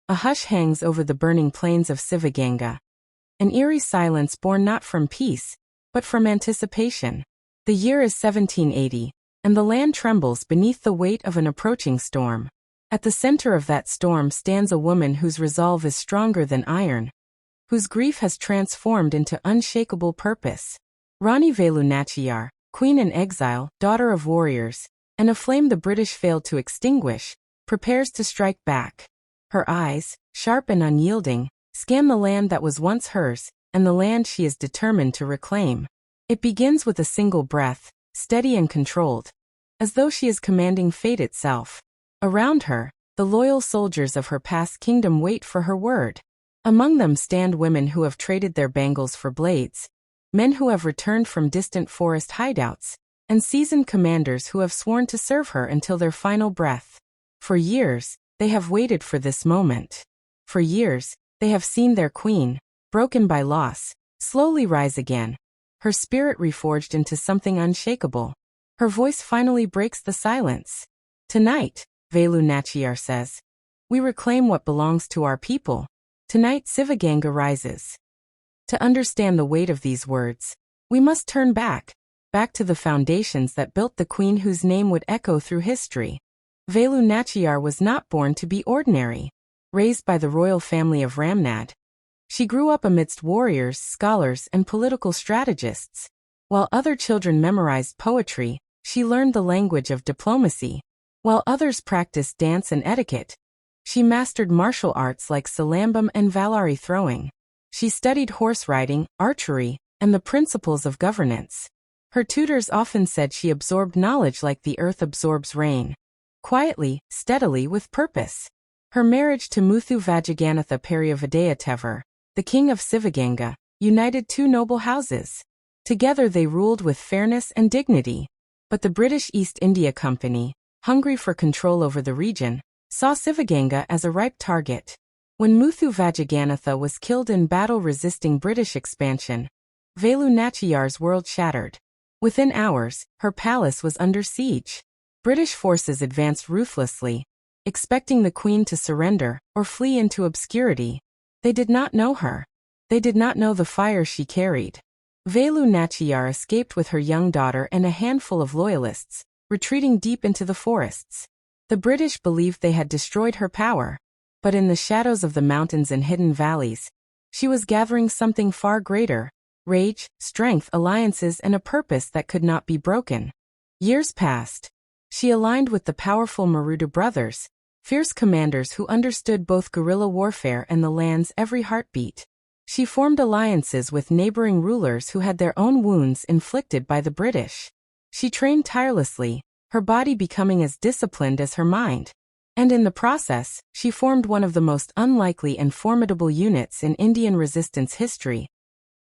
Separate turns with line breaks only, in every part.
A hush hangs over the burning plains of Sivaganga. An eerie silence born not from peace, but from anticipation. The year is 1780, and the land trembles beneath the weight of an approaching storm. At the center of that storm stands a woman whose resolve is stronger than iron, whose grief has transformed into unshakable purpose. Rani Velu Nachiyar, queen in exile, daughter of warriors, and a flame the British failed to extinguish, prepares to strike back. Her eyes, sharp and unyielding, scan the land that was once hers, and the land she is determined to reclaim. It begins with a single breath, steady and controlled, as though she is commanding fate itself. Around her, the loyal soldiers of her past kingdom wait for her word. Among them stand women who have traded their bangles for blades, men who have returned from distant forest hideouts, and seasoned commanders who have sworn to serve her until their final breath. For years, they have waited for this moment. For years, they have seen their queen, broken by loss, slowly rise again, her spirit reforged into something unshakable. Her voice finally breaks the silence. Tonight, Velu Nachiyar says, we reclaim what belongs to our people. Tonight Sivaganga rises. To understand the weight of these words, we must turn back to the foundations that built the queen whose name would echo through history. Velu Nachiyar was not born to be ordinary. Raised by the royal family of Ramnad, she grew up amidst warriors, scholars, and political strategists. While other children memorized poetry, she learned the language of diplomacy. While others practiced dance and etiquette, she mastered martial arts like silambam and valari throwing. She studied horse riding, archery, and the principles of governance. Her tutors often said she absorbed knowledge like the earth absorbs rain. Quietly, steadily, with purpose. Her marriage to Muthu Vajaganatha Periyavadeyatevar, the king of Sivaganga, united two noble houses. Together they ruled with fairness and dignity. But the British East India Company, hungry for control over the region, saw Sivaganga as a ripe target. When Muthu Vajaganatha was killed in battle resisting British expansion, Velu Nachiyar's world shattered. Within hours, her palace was under siege. British forces advanced ruthlessly, expecting the queen to surrender or flee into obscurity. They did not know her. They did not know the fire she carried. Velu Nachiyar escaped with her young daughter and a handful of loyalists, retreating deep into the forests. The British believed they had destroyed her power, but in the shadows of the mountains and hidden valleys, she was gathering something far greater: rage, strength, alliances, and a purpose that could not be broken. Years passed. She aligned with the powerful Marudhu Brothers, fierce commanders who understood both guerrilla warfare and the land's every heartbeat. She formed alliances with neighboring rulers who had their own wounds inflicted by the British. She trained tirelessly, her body becoming as disciplined as her mind. And in the process, she formed one of the most unlikely and formidable units in Indian resistance history.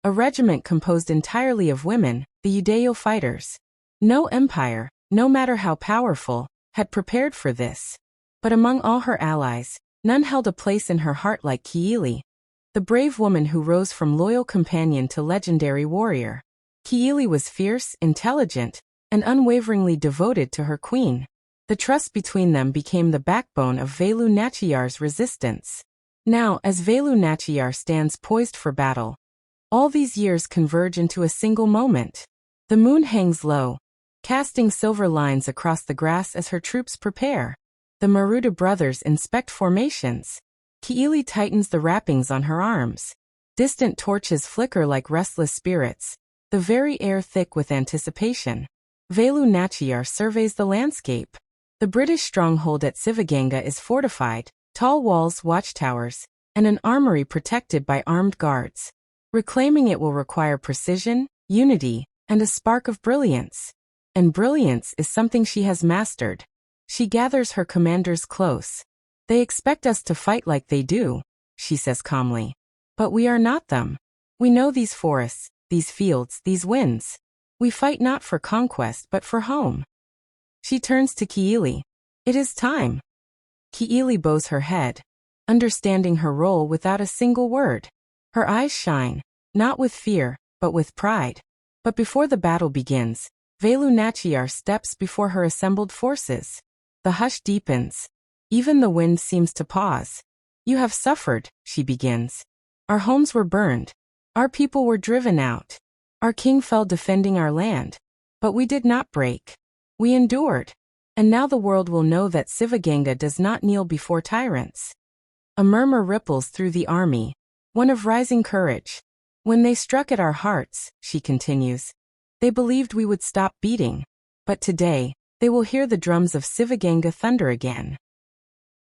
A regiment composed entirely of women, the Udayo fighters. No empire, no matter how powerful, had prepared for this. But among all her allies, none held a place in her heart like Kuyili, the brave woman who rose from loyal companion to legendary warrior. Kuyili was fierce, intelligent, and unwaveringly devoted to her queen. The trust between them became the backbone of Velu Nachiyar's resistance. Now, as Velu Nachiyar stands poised for battle, all these years converge into a single moment. The moon hangs low, casting silver lines across the grass as her troops prepare. The Marudhu brothers inspect formations. Kuyili tightens the wrappings on her arms. Distant torches flicker like restless spirits, the very air thick with anticipation. Velu Nachiyar surveys the landscape. The British stronghold at Sivaganga is fortified, tall walls, watchtowers, and an armory protected by armed guards. Reclaiming it will require precision, unity, and a spark of brilliance. And brilliance is something she has mastered. She gathers her commanders close. They expect us to fight like they do, she says calmly. But we are not them. We know these forests, these fields, these winds. We fight not for conquest but for home. She turns to Kuyili. It is time. Kuyili bows her head, understanding her role without a single word. Her eyes shine, not with fear, but with pride. But before the battle begins, Velu Nachiyar steps before her assembled forces. The hush deepens. Even the wind seems to pause. You have suffered, she begins. Our homes were burned. Our people were driven out. Our king fell defending our land. But we did not break. We endured. And now the world will know that Sivaganga does not kneel before tyrants. A murmur ripples through the army, one of rising courage. When they struck at our hearts, she continues, they believed we would stop beating. But today, they will hear the drums of Sivaganga thunder again.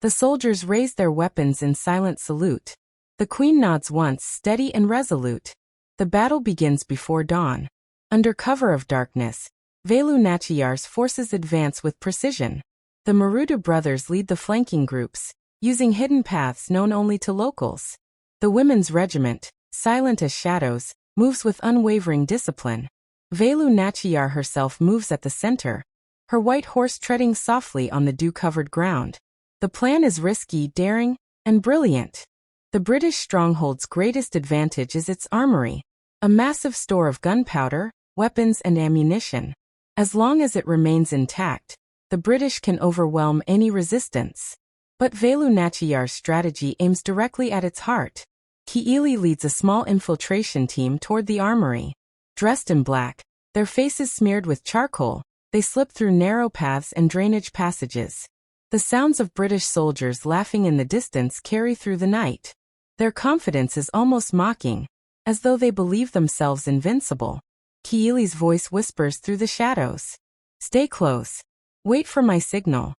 The soldiers raise their weapons in silent salute. The queen nods once, steady and resolute. The battle begins before dawn. Under cover of darkness, Velu Nachiyar's forces advance with precision. The Marudhu Brothers lead the flanking groups, using hidden paths known only to locals. The women's regiment, silent as shadows, moves with unwavering discipline. Velu Nachiyar herself moves at the center, her white horse treading softly on the dew-covered ground. The plan is risky, daring, and brilliant. The British stronghold's greatest advantage is its armory, a massive store of gunpowder, weapons and ammunition. As long as it remains intact, the British can overwhelm any resistance. But Velu Nachiyar's strategy aims directly at its heart. Kuyili leads a small infiltration team toward the armory. Dressed in black, their faces smeared with charcoal, they slip through narrow paths and drainage passages. The sounds of British soldiers laughing in the distance carry through the night. Their confidence is almost mocking, as though they believe themselves invincible. Kuyili's voice whispers through the shadows. Stay close. Wait for my signal.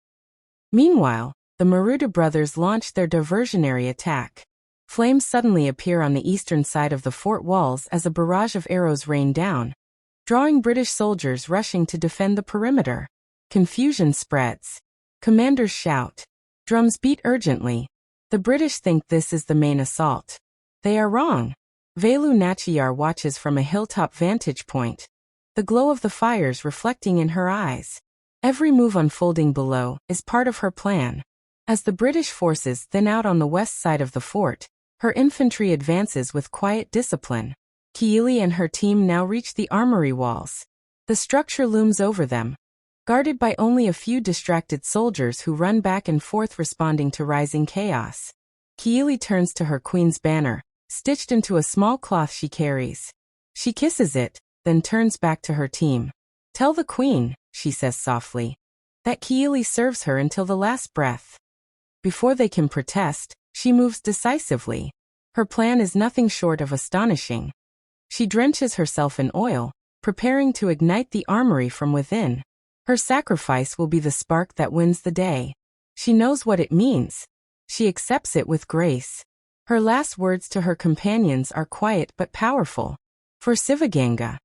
Meanwhile, the Marudhu brothers launch their diversionary attack. Flames suddenly appear on the eastern side of the fort walls as a barrage of arrows rain down, drawing British soldiers rushing to defend the perimeter. Confusion spreads. Commanders shout. Drums beat urgently. The British think this is the main assault. They are wrong. Velu Nachiyar watches from a hilltop vantage point, the glow of the fires reflecting in her eyes. Every move unfolding below is part of her plan. As the British forces thin out on the west side of the fort, her infantry advances with quiet discipline. Kuyili and her team now reach the armory walls. The structure looms over them, guarded by only a few distracted soldiers who run back and forth responding to rising chaos. Kuyili turns to her queen's banner, stitched into a small cloth she carries. She kisses it, then turns back to her team. Tell the queen, she says softly, that Kuyili serves her until the last breath. Before they can protest, she moves decisively. Her plan is nothing short of astonishing. She drenches herself in oil, preparing to ignite the armory from within. Her sacrifice will be the spark that wins the day. She knows what it means. She accepts it with grace. Her last words to her companions are quiet but powerful. For Sivaganga.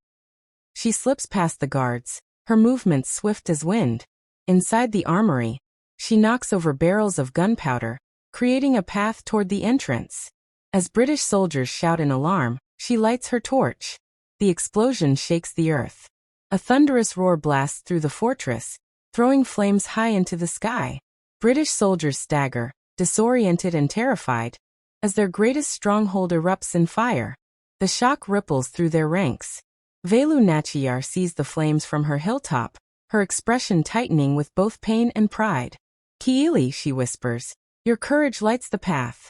She slips past the guards, her movements swift as wind. Inside the armory, she knocks over barrels of gunpowder, creating a path toward the entrance. As British soldiers shout in alarm, she lights her torch. The explosion shakes the earth. A thunderous roar blasts through the fortress, throwing flames high into the sky. British soldiers stagger, disoriented and terrified, as their greatest stronghold erupts in fire. The shock ripples through their ranks. Velu Nachiyar sees the flames from her hilltop, her expression tightening with both pain and pride. Kuyili, she whispers, your courage lights the path.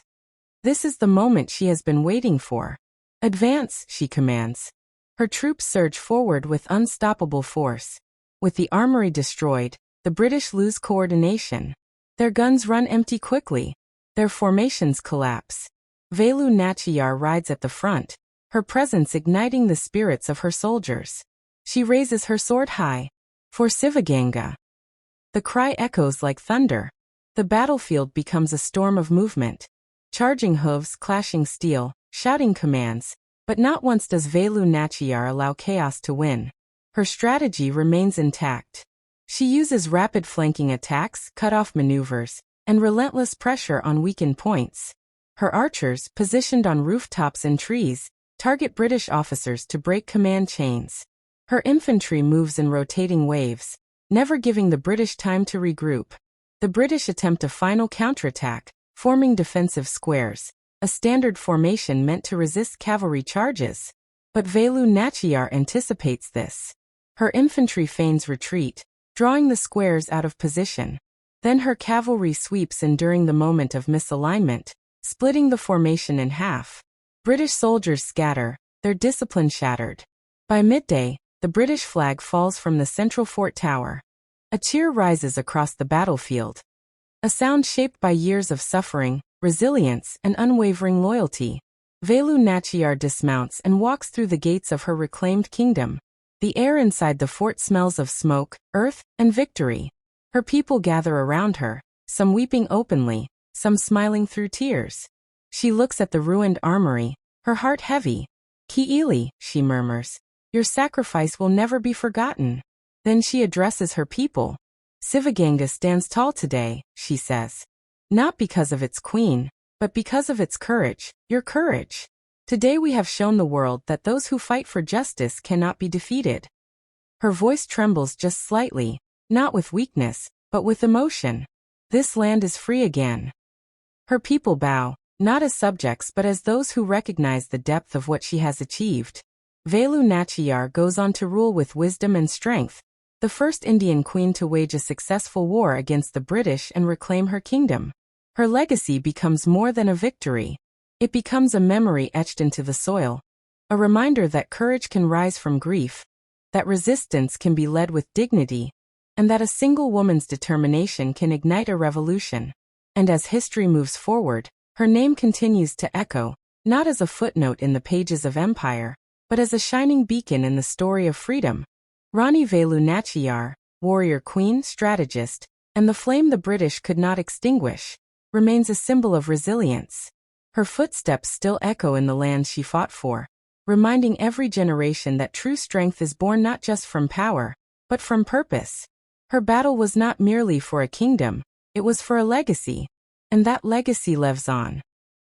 This is the moment she has been waiting for. Advance, she commands. Her troops surge forward with unstoppable force. With the armory destroyed, the British lose coordination. Their guns run empty quickly. Their formations collapse. Velu Nachiyar rides at the front, her presence igniting the spirits of her soldiers. She raises her sword high. For Sivaganga. The cry echoes like thunder. The battlefield becomes a storm of movement. Charging hooves, clashing steel, shouting commands. But not once does Velu Nachiyar allow chaos to win. Her strategy remains intact. She uses rapid flanking attacks, cut-off maneuvers, and relentless pressure on weakened points. Her archers, positioned on rooftops and trees, target British officers to break command chains. Her infantry moves in rotating waves, never giving the British time to regroup. The British attempt a final counterattack, forming defensive squares, a standard formation meant to resist cavalry charges. But Velu Nachiyar anticipates this. Her infantry feigns retreat, drawing the squares out of position. Then her cavalry sweeps in during the moment of misalignment, splitting the formation in half. British soldiers scatter, their discipline shattered. By midday, the British flag falls from the central fort tower. A cheer rises across the battlefield. A sound shaped by years of suffering, resilience, and unwavering loyalty. Velu Nachiyar dismounts and walks through the gates of her reclaimed kingdom. The air inside the fort smells of smoke, earth, and victory. Her people gather around her, some weeping openly, some smiling through tears. She looks at the ruined armory, her heart heavy. "Kuyili," she murmurs, "your sacrifice will never be forgotten." Then she addresses her people. "Sivaganga stands tall today," she says. "Not because of its queen, but because of its courage, your courage. Today we have shown the world that those who fight for justice cannot be defeated." Her voice trembles just slightly, not with weakness, but with emotion. This land is free again. Her people bow, not as subjects but as those who recognize the depth of what she has achieved. Velu Nachiyar goes on to rule with wisdom and strength, the first Indian queen to wage a successful war against the British and reclaim her kingdom. Her legacy becomes more than a victory. It becomes a memory etched into the soil, a reminder that courage can rise from grief, that resistance can be led with dignity, and that a single woman's determination can ignite a revolution. And as history moves forward, her name continues to echo, not as a footnote in the pages of empire, but as a shining beacon in the story of freedom. Rani Velu Nachiyar, warrior queen, strategist, and the flame the British could not extinguish, remains a symbol of resilience. Her footsteps still echo in the land she fought for, reminding every generation that true strength is born not just from power, but from purpose. Her battle was not merely for a kingdom, it was for a legacy, and that legacy lives on.